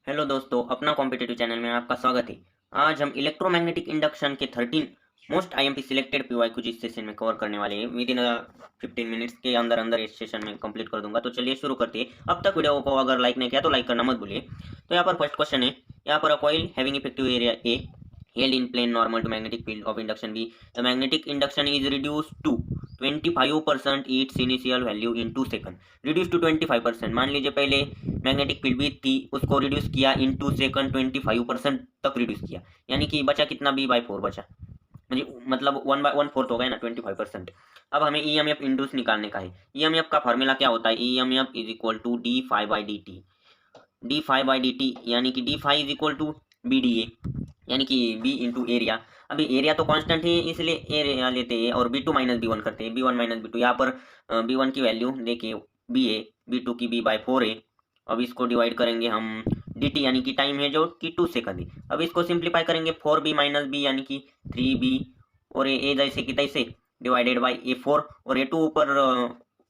Hello दोस्तों, अपना competitive channel में आपका स्वागत है। आज हम इलेक्ट्रोमैग्नेटिक इंडक्शन के 13 मोस्ट आईएमपी सिलेक्टेड पीवाई कुछ इस सेशन में कवर करने वाले हैं। विद इन 15 मिनट्स के अंदर अंदर इस सेशन में कंप्लीट कर दूंगा। तो चलिए शुरू करते हैं। अब तक वीडियो को अगर लाइक नहीं किया तो लाइक करना मत भूलिए। तो यहाँ पर फर्स्ट क्वेश्चन है, यहाँ पर a coil having effective area A held in plane normal to magnetic field of induction B, the magnetic induction is reduced to 25% its initial value in 2 second. Reduce to 25%, मान लीजिए पहले magnetic field भी थी, उसको reduce किया इन 2 second 25% तक reduce किया, यानी कि बचा कितना B/4 बचा, मतलब 1/4 हो गया ना 25%। अब हमें ईएमएफ इंड्यूस निकालने का है। ईएमएफ का फॉर्मूला क्या होता है, EMF is equal to d phi by d t. D phi by d t यानी कि d phi is equal to B d A, यानी कि बी इंटू एरिया। अभी एरिया तो कांस्टेंट है इसलिए एरिया लेते हैं और B two minus B one करते हैं, B one minus B two. यहाँ पर बी वन की वैल्यू देखिए बी है, बी टू की B/4 है। अब इसको डिवाइड करेंगे हम डी टी यानी कि टाइम है जो कि 2 सेकंड है। अब इसको सिंप्लीफाई करेंगे 4B माइनस बी यानी कि 3B, और ए जैसे कि तैसे डिवाइडेड बाई A4, और A2 ऊपर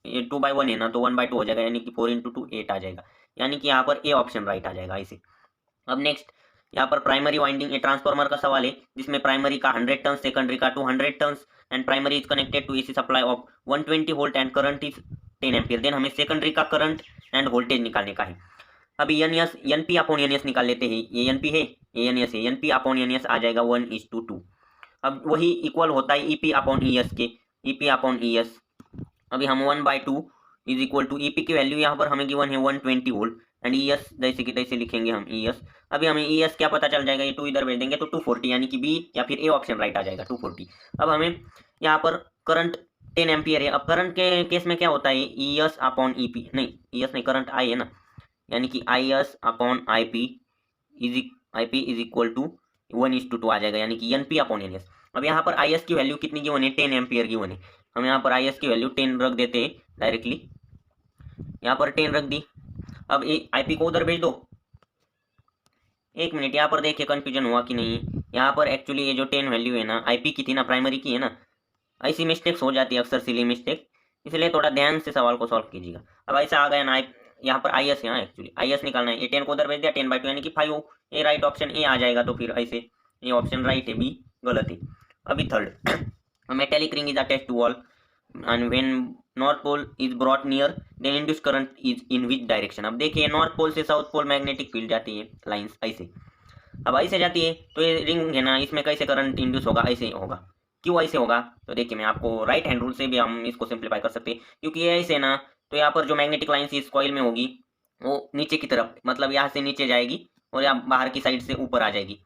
A2/1 है ना तो 1/2 हो जाएगा, यानी कि 4 इंटू 2 8 आ जाएगा, यानी कि यहाँ पर ए ऑप्शन राइट आ जाएगा ऐसे। अब नेक्स्ट यहाँ पर प्राइमरी वाइंडिंग ए ट्रांसफार्मर का सवाल है, जिसमें प्राइमरी का 100 टर्न्स, सेकेंडरी का 200 turns, and primary is connected to AC supply of 120 volt and current is 10 ampere. Then हमें सेकेंडरी का करंट एंड वोल्टेज निकालने का है। अभी N P upon N S निकाल लेते हैं। ये एन पी है, ये एन एस है, N P upon N S आ जाएगा 1:2। अब वही इक्वल होता है E P upon E S के, E P upon E S. अभी हम 1/2 is equal to E P की वैल्यू यहाँ पर हमें गिवन है 120 वोल्ट, एंड ई एस जैसे कि तैसे लिखेंगे हम ई एस। अभी हमें ई एस क्या पता चल जाएगा, ये 2 इधर भेज देंगे तो 240, यानी कि बी या फिर ए ऑप्शन राइट आ जाएगा 240। अब हमें यहाँ पर करंट 10 एम्पियर है। अब करंट के केस में क्या होता है, E S upon E P, नहीं ई एस नहीं, करंट आई है ना, यानी कि I S upon I P is equal to 1:2 आ जाएगा, यानी कि N P upon N S. अब यहाँ पर आई एस की वैल्यू कितनी गिवन है, 10 एम्पियर गिवन है। हम यहाँ पर आई एस की वैल्यू 10 रख देते हैं डायरेक्टली, यहाँ पर 10 रख दी। अब आई पी को उधर भेज दो। एक मिनट, यहाँ पर देखिए कंफ्यूजन हुआ कि नहीं। यहाँ पर एक्चुअली ये जो 10 वैल्यू है ना आईपी की थी ना, प्राइमरी की है ना, ऐसी मिस्टेक्स हो जाती है अक्सर, सिली मिस्टेक, इसलिए थोड़ा ध्यान से सवाल को सॉल्व कीजिएगा। अब ऐसा आ गया ना, यहाँ पर आई एस है, एक्चुअली आई एस निकालना है। ये 10 को उधर भेज दिया, 10/2 यानी कि 5, ये राइट ऑप्शन ए आ जाएगा। तो फिर ऐसे ये ऑप्शन राइट है, बी गलत है। अभी third, metallic ring is attached to wall and when north pole is brought near then induced current is in which direction। अब देखिए नॉर्थ पोल से साउथ पोल मैग्नेटिक फील्ड जाती है, लाइंस ऐसे। अब ऐसे जाती है तो ये रिंग है ना, इसमें कैसे करंट इंड्यूस होगा, ऐसे होगा। क्यों ऐसे होगा, तो देखिए मैं आपको राइट हैंड रूल से भी हम इसको सिंप्लीफाई कर सकते हैं। क्योंकि ये ऐसे ना, तो यहाँ पर जो मैग्नेटिक लाइंस इस कॉइल में होगी वो नीचे की तरफ, मतलब यहाँ से नीचे जाएगी और यहाँ बाहर की साइड से ऊपर आ जाएगी,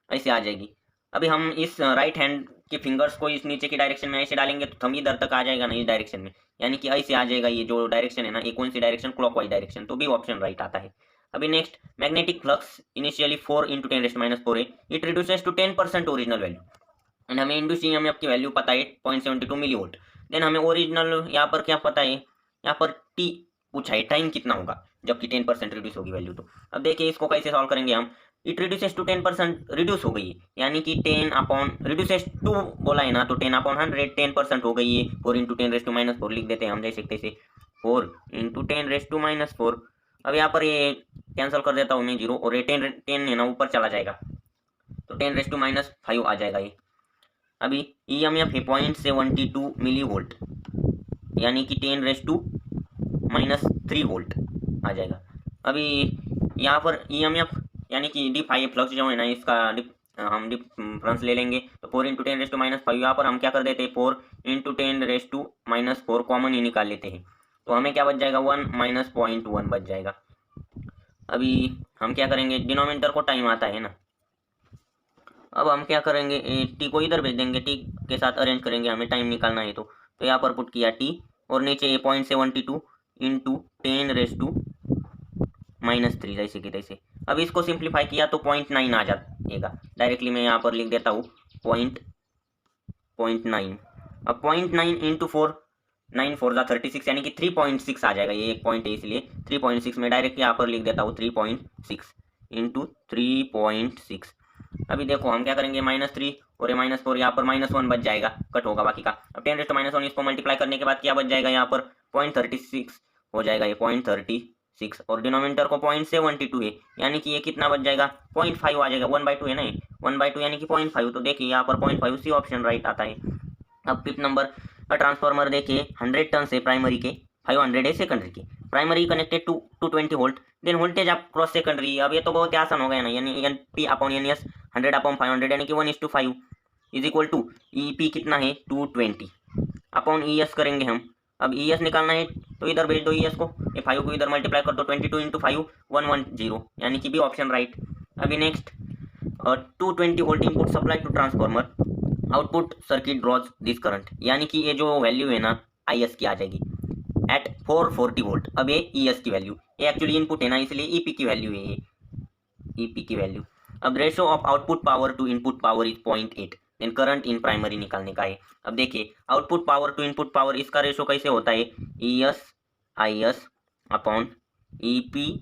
ऐसे आ जाएगी। अभी हम इस राइट हैंड के फिंगर्स को इस नीचे की डायरेक्शन में ऐसे डालेंगे तो थंब इधर तक आ जाएगा ना, इस डायरेक्शन में, यानी कि ऐसे आ जाएगा। ये जो डायरेक्शन है ना, ये कौन सी डायरेक्शन, क्लॉकवाइज डायरेक्शन, तो भी ऑप्शन राइट आता है। अभी नेक्स्ट, मैग्नेटिक फ्लक्स इनिशियली 4 × 10⁻⁴ है, it reduces to 10% original value, and हमें इंड्यूस ईएमएफ की वैल्यू पता है 0.72 मिलीवोल्ट। देन हमें ओरिजिनल यहाँ पर क्या पता है, यहाँ पर टी पूछा है, टाइम कितना होगा जबकि 10% रिड्यूस होगी वैल्यू। तो अब देखिए इसको कैसे सॉल्व करेंगे हम। इट रिड्यूसेस टू 10% रिड्यूस हो गई है, यानी कि 10 अपॉन रिड्यूसेस टू बोला है ना, तो 10/100 10% हो गई है। 4 × 10⁻⁴ लिख देते हैं हम, जैसे तैसे 4 × 10⁻⁴। अब यहाँ पर ये कैंसिल कर देता हूँ मैं 0, और ये 10 है ना ऊपर चला जाएगा, तो 10⁻⁵ आ जाएगा ये। अभी ईएमएफ है 0.72 मिलीवोल्ट, यानी कि 10⁻³ वोल्ट आ जाएगा। अभी यहाँ पर ईएमएफ यानी कि डी फाई फ्लक्स जो है ना, इसका हम डिफरेंस ले लेंगे, तो 4 × 10⁻⁵। यहाँ पर हम क्या कर देते हैं, 4 × 10⁻⁴ कॉमन ही निकाल लेते हैं, तो हमें क्या बच जाएगा, 1 - 0.1 बच जाएगा। अभी हम क्या करेंगे, डिनोमिनेटर को टाइम आता है ना, अब हम क्या करेंगे, टी को इधर भेज देंगे, टी के साथ अरेंज करेंगे, हमें टाइम निकालना है। तो यहाँ पर पुट किया टी, और नीचे 0.72 × 10⁻³ जैसे कि तैसे। अब इसको सिंप्लीफाई किया तो 0.9 आ जाएगा, डायरेक्टली मैं यहाँ पर लिख देता हूँ 0.9। अब 0.9 × 4, 9 4 जा 36, यानी कि 3.6 आ जाएगा। ये एक पॉइंट है इसलिए 3.6 में डायरेक्ट यहाँ पर लिख देता हूँ 3.6 × 3.6। अभी देखो हम क्या करेंगे, -3 और ये -4, यहाँ पर -1 बच जाएगा, कट होगा बाकी का। अब 10⁻⁻1 इसको मल्टीप्लाई करने के बाद क्या बच जाएगा, यहाँ पर 0.36 हो जाएगा, ये 0.36 6 और डिनोमिनेटर को 0.72 है, यानी कि ये कितना बच जाएगा 0.5 आ जाएगा। 1/2 है ना, 1/2 यानी कि 0.5। तो देखिए यहाँ पर 0.5 सी ऑप्शन राइट आता है। अब फिफ्थ नंबर का ट्रांसफार्मर देखिए 100 टर्न्स है प्राइमरी के, 500 है सेकेंडरी के। Primary connected to 220 volt, then voltage आप क्रॉस सेकेंडरी। अब ये तो बहुत ही आसान हो गया ना, यानी N P upon N S 100/500 यानी कि 1:5 is equal to E P कितना है 220 अपॉन ई एस करेंगे हम। अब ई एस निकालना है तो इधर भेज दो ई एस को, ये 5 को इधर मल्टीप्लाई कर दो, 22 × 5 110 यानी कि बी ऑप्शन राइट। अभी next 220 volt input supply to transformer, output circuit draws this current, यानी कि ये जो वैल्यू है ना आई एस की आ जाएगी एट 440 वोल्ट। अब ये ई एस की वैल्यू, ये एक्चुअली इनपुट है ना इसलिए ई पी की वैल्यू है, ये ई पी की वैल्यू। अब ratio of output power to input power is 0.8, then current in primary निकालने का है। अब देखिए output power to input power, इसका रेशियो कैसे होता है E S I S upon E P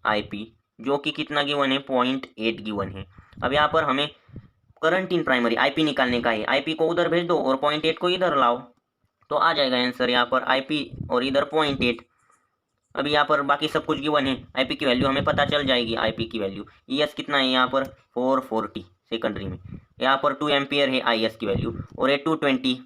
I P, जो कि कितना गिवन है 0.8 गिवन है। अब यहाँ पर हमें करंट इन प्राइमरी आईपी निकालने का है, आईपी को उधर भेज दो और 0.8 को इधर लाओ तो आ जाएगा आंसर यहाँ पर आईपी और इधर 0.8। अभी यहाँ पर बाकी सब कुछ गिवन है, आईपी की वैल्यू हमें पता चल जाएगी। आईपी की वैल्यू ईएस कितना है यहाँ पर 440 सेकेंडरी में, यहाँ पर 2 एम्पियर है आईएस की वैल्यू और ये 220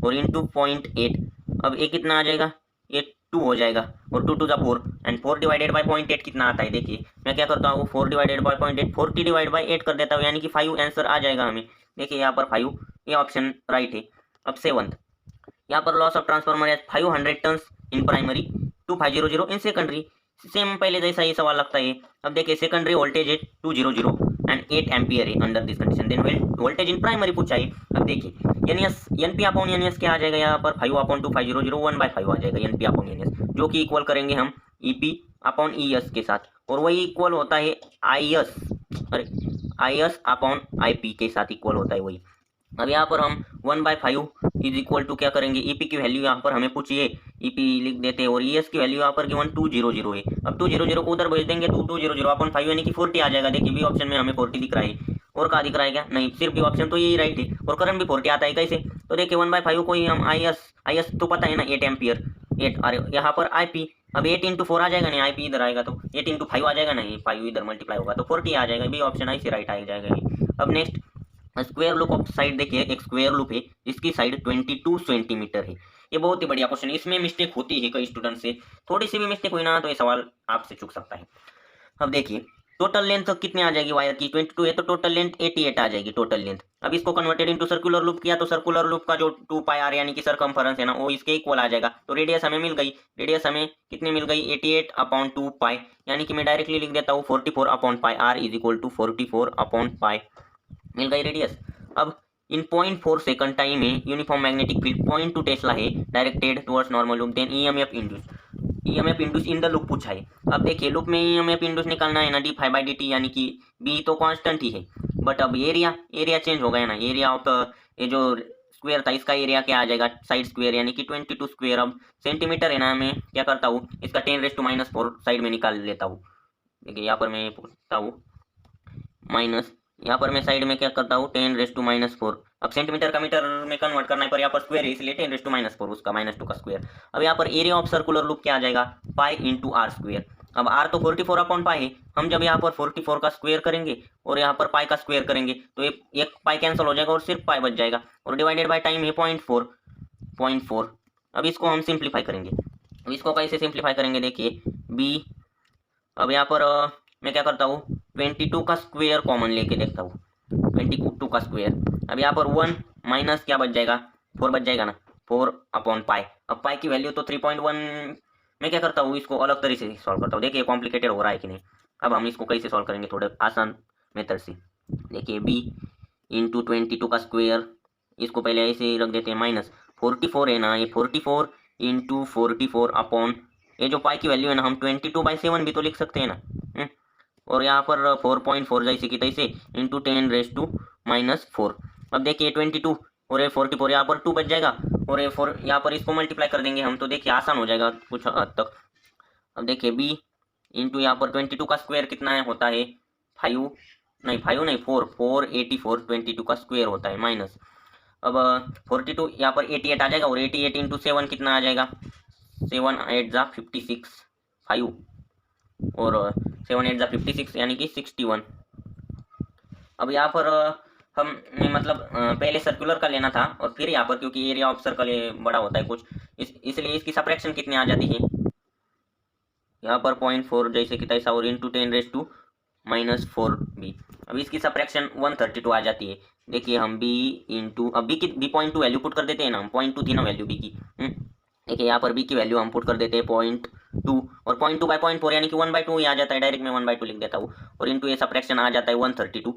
और इंटू 0.8। अब ये कितना आ जाएगा, ये 2 हो जाएगा और 2 to the 4 and 4 divided by 0.8 कितना आता है। देखिए मैं क्या करता हूँ 4 डिवाइडेड बाई 0.8 40 डिवाइड बाई 8 कर देता हूँ, यानी कि 5 आंसर आ जाएगा हमें। देखिए यहाँ पर 5 ये ऑप्शन राइट है। अब 7th यहाँ पर loss of transformer as 500 turns in primary 2500 in secondary, same पहले जैसा ही सवाल लगता है। अब देखिए सेकेंडरी वोल्टेज है 200 एंड 8 एम्पियर है under this condition, then voltage in primary पूछा है। अब देखिए N P upon N S क्या आ जाएगा यहाँ पर 5/2500 1/5 आ जाएगा N P upon N S, जो कि इक्वल करेंगे हम E P upon E S के साथ, और वही इक्वल होता है आई एस, अरे आई एस अपॉन आई पी के साथ इक्वल होता है वही। अब यहाँ पर हम 1/5 इज इक्वल टू क्या करेंगे, ई पी की वैल्यू यहाँ पर हमें पूछिए, ई पी लिख देते हैं और ई एस की वैल्यू यहाँ पर गिवन 200 है। अब 200 को उधर भेज देंगे तो 200 अपॉन 5 यानी कि 40 आ जाएगा। देखिए बी ऑप्शन में हमें 40 दिख रहा है, और कहाँ दिख रहा है क्या, नहीं सिर्फ बी ऑप्शन तो यही राइट है, और करंट भी 40 आता है कैसे, तो देखिए 1/5 को ही हम आई एस तो पता है ना 8 एम्पियर 8, अरे यहाँ पर आई पी अब 8 × 4 आ जाएगा, नहीं आई पी इधर आएगा तो 8 × 5 आ जाएगा, नहीं 5 इधर मल्टीप्लाई होगा तो 40 आ जाएगा, बी ऑप्शन ऐसे राइट आ जाएगा। अब next square loop of side देखिए, एक स्क्वायर लूप है जिसकी साइड 22 सेंटीमीटर है। ये बहुत ही बढ़िया क्वेश्चन है, इसमें मिस्टेक होती है कई स्टूडेंट से, थोड़ी सी भी मिस्टेक हुई ना तो ये सवाल आपसे चूक सकता है। अब देखिए टोटल लेंथ कितनी आ जाएगी वायर की 22 है तो टोटल लेंथ 88 आ जाएगी टोटल लेंथ। अब इसको कन्वर्टेड इनटू सर्कुलर लूप किया तो सर्कुलर लूप का जो 2πr यानी कि सरकमफेरेंस है ना वो इसके इक्वल आ जाएगा। तो रेडियस हमें मिल गई, रेडियस हमें कितनी मिल गई 88/2π, यानी कि मैं डायरेक्टली लिख देता हूँ 44/π, r इज इक्वल टू 44/π मिल गई रेडियस। अब इन 0.4 सेकंड टाइम में यूनिफॉर्म मैग्नेटिक फील्ड 0.2 टेस्ला है directed towards normal loop, then EMF induce in the loop पूछा है। अब देखिए लूप में ईएमएफ इंड्यूस निकालना है ना d∅dt, यानी कि b तो कांस्टेंट ही है, बट अब एरिया चेंज हो गया ना, एरिया ऑफ ये जो स्क्वायर था इसका एरिया क्या आ जाएगा साइड स्क्वायर यानी कि 22 स्क्वायर। अब सेंटीमीटर है ना, मैं क्या करता हूँ इसका 10⁻⁻⁴ साइड में निकाल लेता हूँ। देखिए यहाँ पर मैं पूछता हूँ माइनस, यहाँ पर मैं साइड में क्या करता हूँ 10⁻⁴। अब सेंटीमीटर का मीटर में कन्वर्ट करना है पर यहाँ पर स्क्वायर है इसलिए 10⁻⁴ उसका -2 का स्क्वायर। अब यहाँ पर एरिया ऑफ सर्कुलर लूप क्या आ जाएगा पाई इंटू आर स्क्वायर। अब आर तो 44/π है, हम जब यहाँ पर 44 का स्क्वायर करेंगे और यहाँ पर पाई का स्क्वायर करेंगे तो एक पाई कैंसिल हो जाएगा और सिर्फ पाई बच जाएगा, और डिवाइडेड बाय टाइम है 0.4। अब इसको हम सिंप्लीफाई करेंगे। अब इसको कैसे सिंप्लीफाई करेंगे देखिए बी, अब यहाँ पर मैं क्या करता हूँ 22 का स्क्वायर कॉमन लेके देखता हूँ 22 का स्क्वायर। अब यहाँ पर 1 माइनस क्या बच जाएगा 4 बच जाएगा ना 4/π। अब पाई की वैल्यू तो 3.1, मैं क्या करता हूँ इसको अलग तरीके से सॉल्व करता हूँ। देखिए कॉम्प्लिकेटेड हो रहा है कि नहीं। अब हम इसको कैसे सॉल्व करेंगे थोड़े आसान मेथड से। देखिए b × 22 का स्क्वायर, इसको पहले ऐसे ही रख देते हैं माइनस 44 है ना, ये 44 × 44 अपॉन ये जो पाई की वैल्यू है ना हम 22/7 भी तो लिख सकते हैं ना, और यहाँ पर 4.4 जैसे कि तैसे इंटू 10⁻⁻⁴। अब देखिए 22 और ये 44 यहाँ पर 2 बच जाएगा और ये 4 यहाँ पर इसको मल्टीप्लाई कर देंगे हम, तो देखिए आसान हो जाएगा कुछ हद तक। अब देखिए b इंटू यहाँ पर 22 का स्क्वायर कितना है होता है 4 484 22 का स्क्वायर होता है माइनस। अब 42 यहाँ पर 88 आ जाएगा और 88 × 7 कितना आ जाएगा 7 8 जा 56 5 और 7 8 56 यानी कि 61। अब यहाँ पर हमने मतलब पहले सर्कुलर का लेना था और फिर यहाँ पर क्योंकि एरिया ऑफ सर्कल ये बड़ा होता है कुछ, इसलिए इसकी सब्ट्रैक्शन कितनी आ जाती है यहाँ पर 0.4 जैसे कि तैसा, और इंटू 10⁻⁻4b। अब इसकी सब्ट्रैक्शन 132 आ जाती है। देखिए हम b इंटू, अब b की b 0.2 वैल्यू पुट कर देते हैं ना, हम 0.2 थी ना वैल्यू b की। देखिए यहाँ पर b की वैल्यू हम पुट कर देते हैं 0.2, और 0.2/0.4 यानी कि 1/2 ही आ जाता है, डायरेक्ट मैं 1/2 लिख देता हूँ, और इंटू ये सब्ट्रैक्शन आ जाता है 132।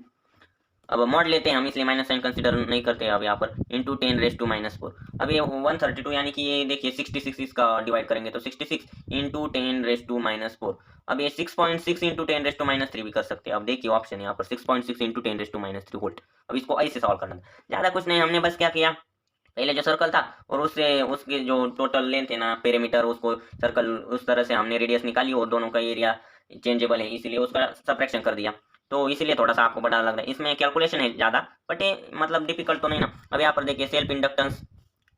अब मॉड लेते हैं हम, इसलिए माइनस साइन कंसीडर नहीं करते अब यहाँ पर, इंटू 10⁻⁻4। अब ये 132 यानी कि ये देखिए 66 इसका डिवाइड करेंगे तो 66 इंटू 10⁻⁻4। अब ये 6.6 इंटू 10⁻⁻3 भी कर सकते हैं। अब देखिए ऑप्शन यहाँ पर 6.6 इंटू 10⁻3 वोल्ट। अब इसको ऐसे सॉल्व करना था, ज़्यादा कुछ नहीं, हमने बस क्या किया, पहले जो सर्कल था और उससे उसकी जो टोटल लेंथ है ना पेरीमीटर, उसको सर्कल उस तरह से हमने रेडियस निकाली, और दोनों का एरिया चेंजेबल है इसलिए उसका सब्ट्रैक्शन कर दिया, तो इसीलिए थोड़ा सा आपको बड़ा लग रहा है। इसमें कैलकुलेशन है ज़्यादा, बट ये मतलब डिफिकल्ट तो नहीं ना। अब यहाँ पर देखिए सेल्फ इंडक्टेंस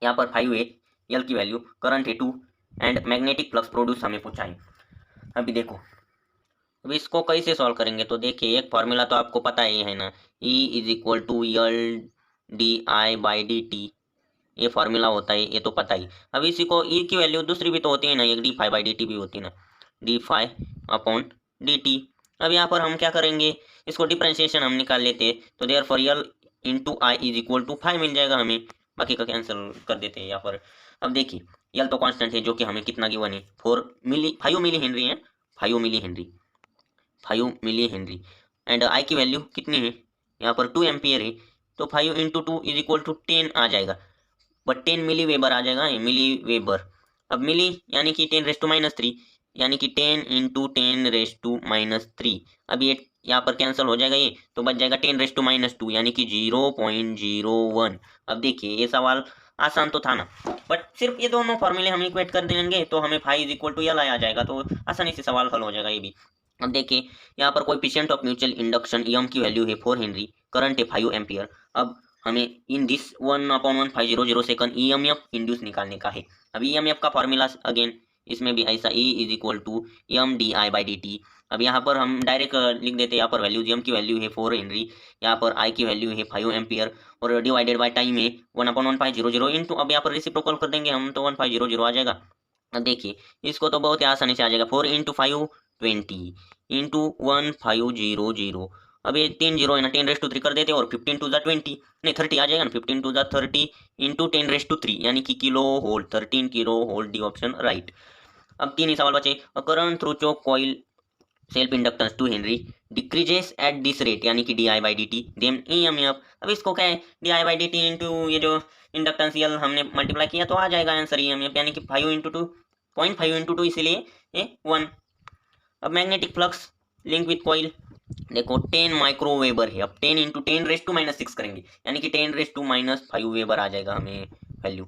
यहाँ पर 5 है, एल की वैल्यू, करंट है 2, एंड मैग्नेटिक फ्लक्स प्रोड्यूस हमें पूछा है। अभी देखो, अब इसको कैसे सॉल्व करेंगे, तो देखिए एक फॉर्मूला तो आपको पता ही है ना, E = L/di/dt, ये फार्मूला होता है, ये तो पता ही। अब इसी को ई की वैल्यू दूसरी भी तो होती है ना, एक d∅/dt भी होती है ना, d∅/dt। अब यहाँ पर हम क्या करेंगे, इसको डिफरेंशिएशन हम निकाल लेते हैं, तो therefore L into I is equal to 5 मिल जाएगा हमें, बाकी का कैंसिल कर देते हैं यहाँ पर। अब देखिए यल तो कांस्टेंट है, जो कि हमें कितना गिवन है, 5 मिली हेनरी है, 5 milli henry, 5 milli henry. And I की वैल्यू कितनी है यहाँ पर 2 एम्पियर है, तो 5 इंटू 2 इज इक्वल टू 10 आ जाएगा, बट 10 मिली वेबर आ जाएगा, मिली वेबर। अब मिली यानी कि 10⁻⁻3, यानी कि 10 इंटू 10⁻⁻3। अब ये यहाँ पर कैंसिल हो जाएगा, ये तो बच जाएगा 10⁻⁻2 यानी कि 0.01। अब देखिए ये सवाल आसान तो था ना, बट सिर्फ ये दोनों फॉर्मूले हम इक्वेट कर देंगे तो हमें फाई इज इक्वल टू यल आ जाएगा, तो आसानी से सवाल हल हो जाएगा ये भी। अब देखिए यहाँ पर coefficient of mutual induction M की वैल्यू है 4 हेनरी, करंट है 5 एम्पियर। अब हमें in this 1/1500 second EMF induce निकालने का है। अब ईएमएफ का फॉर्मूला अगेन इसमें भी ऐसा, E is equal to mdi/dt। अब यहाँ पर हम डायरेक्ट लिख देते हैं, यहाँ पर वैल्यू एम की वैल्यू है 4 हेनरी, यहाँ पर आई की वैल्यू है 5 एम्पियर, और डिवाइडेड बाय टाइम है 1/1500 इंटू, अब यहाँ पर रेसिप्रोकल कर देंगे हम तो 1500 आ जाएगा। अब देखिए इसको तो बहुत ही आसानी से आ जाएगा, 4 इंटू 5 20 इंटू 1500। अब ये 3 जीरो है ना, 10⁻³ कर देते और 15⁻20 नहीं 30 आ जाएगा ना, 15⁻30 इंटू 10⁻3 यानी कि kilo volt, 13 kilo volt, D option right. अब 3 ही सवाल बचे। Current through choke coil self inductance 2 henry decreases at this rate यानी कि di/dt देन ईएमएफ। अब इसको क्या है, di/dt इंटू ये जो इंडक्टेंस यल हमने मल्टीप्लाई किया तो आ जाएगा आंसर ईएमएफ, यानी कि 5 इंटू 2 0.5 इंटू 2 इसीलिए ये 1। अब magnetic flux link with coil देखो 10 माइक्रोवेबर है, अब 10 इंटू 10⁻⁻6 करेंगे यानी कि 10⁻⁻5 वेबर आ जाएगा हमें वैल्यू।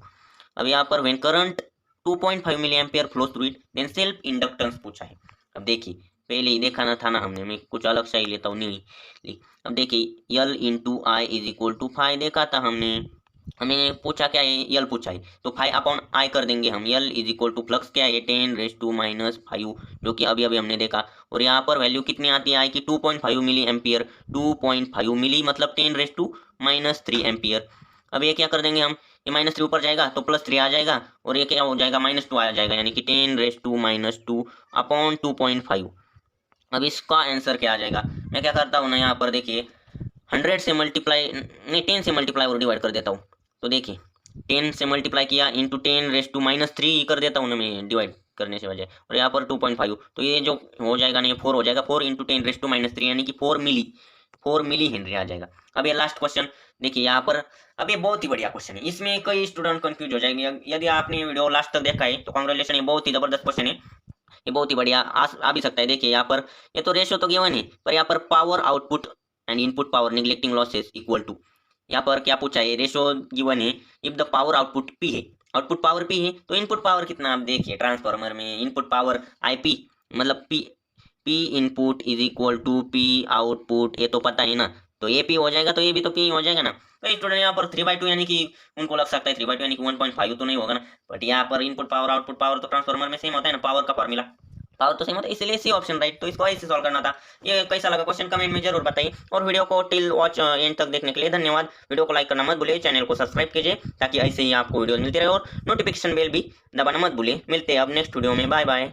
अब यहाँ पर when current 2.5 milli ampere flow through it then self inductance पूछा है। अब देखिए पहले ही देखा ना था ना हमने, मैं कुछ अलग सा ही लेता हूँ नहीं। अब देखिए L into I is equal to 5 देखा था हमने, हमें पूछा क्या है, यल पूछा है तो 5/i कर देंगे हम। L is equal to flux क्या है 10⁻⁻5 जो कि अभी अभी हमने देखा, और यहाँ पर वैल्यू कितनी आती है आई की 2.5 मिली एम्पियर, 2.5 मिली मतलब 10⁻³ एम्पियर। अब ये क्या कर देंगे हम, ये -3 ऊपर जाएगा तो +3 आ जाएगा, और ये क्या हो जाएगा -2 आ जाएगा, यानी कि 10⁻² अपॉन 2.5। अब इसका आंसर क्या आ जाएगा, मैं क्या करता हूँ ना यहाँ पर देखिए 100 से मल्टीप्लाई नहीं 10 से मल्टीप्लाई और डिवाइड कर देता हूँ, तो देखिए 10 से मल्टीप्लाई किया इंटू 10⁻³ कर देता हूँ ना मैं डिवाइड करने से वजह, और यहाँ पर 2.5 तो ये जो हो जाएगा ना ये 4 हो जाएगा, 4 इंटू 10⁻³ यानी कि 4 मिली हेनरी आ जाएगा। अब ये लास्ट क्वेश्चन देखिए यहाँ पर, अब ये बहुत ही बढ़िया क्वेश्चन है, इसमें कई स्टूडेंट कंफ्यूज हो जाएंगे। यदि आपने वीडियो लास्ट तक देखा है तो कांग्रेचुलेशन, ये बहुत ही जबरदस्त क्वेश्चन है, ये बहुत ही बढ़िया आ भी सकता है। देखिए यहाँ पर ये तो रेशियो तो गिवन है, पर यहाँ पर power output and input power neglecting losses equal to, यहाँ पर क्या पूछा है, रेशियो गिवन है if the power output P है, आउटपुट पावर पी है तो इनपुट पावर कितना, आप देखिए ट्रांसफार्मर में इनपुट पावर IP मतलब P input is equal to P output, ये तो पता ही ना, तो ये पी हो जाएगा तो ये भी तो पी हो जाएगा ना। तो स्टूडेंट यहाँ पर 3/2 यानी कि उनको लग सकता है 3/2 यानी कि 1.5 तो नहीं होगा ना, बट यहाँ पर इनपुट पावर आउटपुट पावर तो ट्रांसफार्मर में सेम होता है ना, पावर का फॉर्मूला पावर तो सेम होता है, इसीलिए सी ऑप्शन राइट। तो इसको ऐसे सॉल्व करना था। ये कैसा लगा क्वेश्चन कमेंट में जरूर बताइए, और वीडियो को टिल वॉच एंड तक देखने के लिए धन्यवाद। वीडियो को लाइक करना मत भूलिए, चैनल को सब्सक्राइब कीजिए ताकि ऐसे ही आपको वीडियो मिलती रहे, और नोटिफिकेशन बेल भी दबाना मत भूलिए। मिलते हैं अब नेक्स्ट वीडियो में, बाय बाय।